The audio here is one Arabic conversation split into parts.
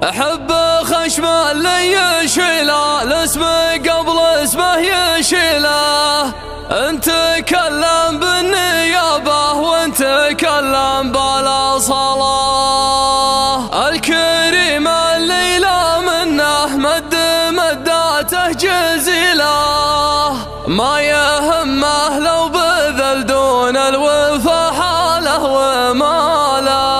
أحب خشم اللي يشيله الاسم قبل اسمه يشيله. انت تكلم بالنيابة وانت تكلم بلا صلاة. الكريم اللي لا منه مداته جزيله. ما يهمه لو بذل دون الوفا حاله وماله.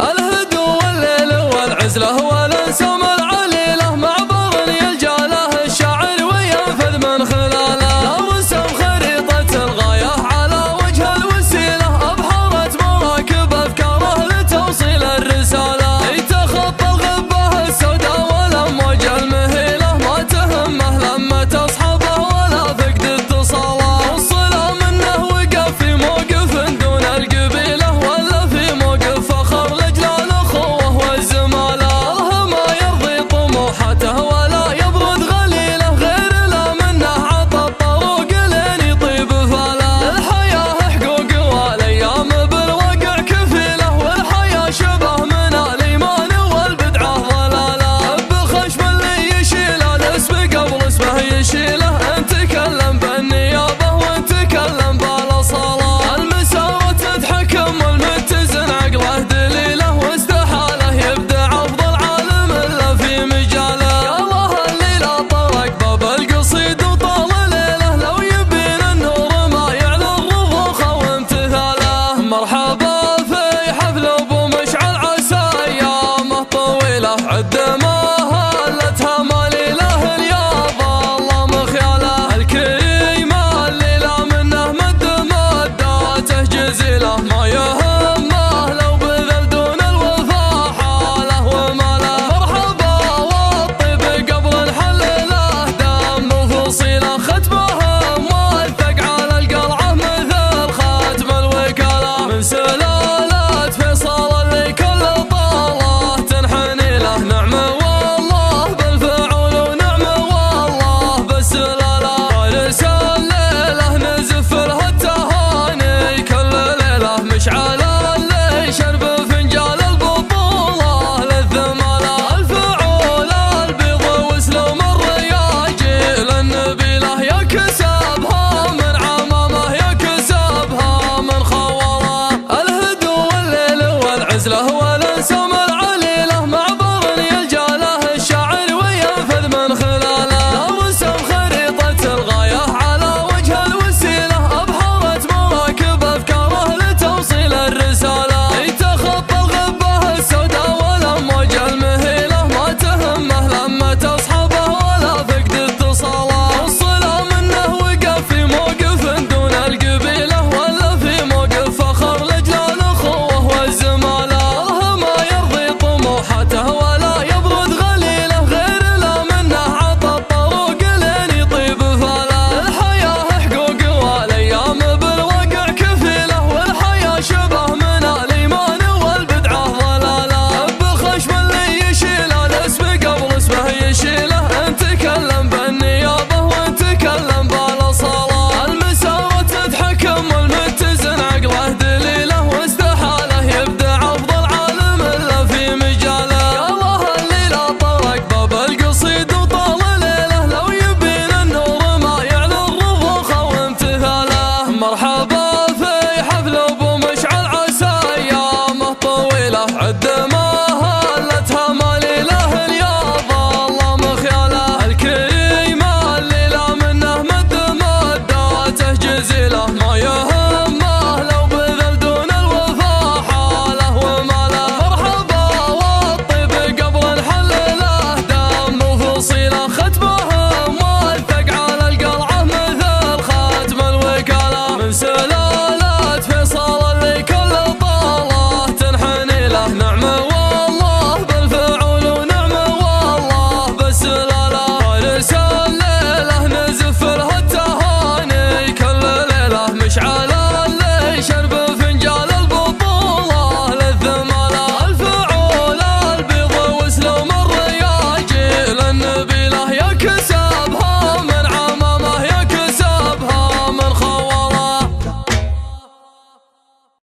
الهدو والليل والعزله والانسم العليله مع بعض يلجا له الشاعر وينفذ من خلاله. رسم خريطة الغاية على وجه الوسيله. أبحرت مراكب أفكاره لتوصيل الرسالة. يتخطى الغبة السوداء والأمواج المهيلة. ما تهمه لما تصحبه ولا فقد اتصاله. وصله منه وقف في موقف دون القبيلة ولا في موقف فخر لجلال الأخوة والزمالة. الله ما يرضي طموحاته ولا يبرد غليله. غير لا منه عطى الطروق لين يطيب فاله. الحياة حقوق والأيام بالواقع كفيله. والحياة شبه من الإيمان والبدعة ضلالة. بالخشم اللي يشيله الاسم قبل اسمه يشيله. انت تكلم بالنيابة وانت تكلم بلا صلاة. المساواة تتحكم والمتزن عقله دليله. واستحاله يبدع افضل عالم الا في مجاله. يا الله اللي لا طرق باب القصيد وطال ليله. لو يبين النور ما يعلى الرضوخ وامتثاله. مرحبا في حفل ابو مشعل عسى ايامه طويله. عد ما هلتها ماليله اليابه الله مخياله. الكريم اللي لا منه مداته جزيله. ما يهمه لو بذل دون الوفا حاله وماله. مرحبا والطيب قبل نحلله دام فصيله. ختمه موثق على القلعه مثل خاتم الوكاله. من سلالة فيصل اللي كل طاله تنحني له. نعمه والله بالفعول ونعمه والله بالسلاله. فارس الليله نزف له التهاني كل ليله. مشعل اللي شرب فنجال البطوله للثماله. الفعول البيض وسلوم الرياجيل النبيله. يكسبها من عمامه يكسبها من خوره. الهدو والليل والعزله والانسم العليله مع بعض يلجا له الشاعر وينفذ من خلاله. رسم خريطة الغاية على وجه الوسيله. أبحرت مراكب أفكاره لتوصيل الرسالة. يتخطى الغبة السوداء والأمواج المهيلة. ما تهمه لما تصحبه ولا فقد اتصاله. وصله منه وقف في موقف دون القبيلة ولا في موقف فخر لجلال الأخوة والزمالة. الله ما يرضي طموحاته ولا يبرد غليله. غير لا منه عطى الطروق لين يطيب فاله. الحياة حقوق والأيام بالواقع كفيله. والحياة شبه من الإيمان والبدعة ضلالة. بالخشم اللي يشيله الاسم قبل اسمه يشيله. انت تكلم بالنيابة وانت تكلم بلا صلاة. المساواة تتحكم والمتزن عقله دليله. واستحاله يبدع افضل عالم الا في مجاله. يا الله اللي لا طرق باب القصيد وطال ليله. لو يبين النور ما يعلى الرضوخ وامتثاله. مرحبا في حفل ابو مشعل عسى ايامه طويله. عد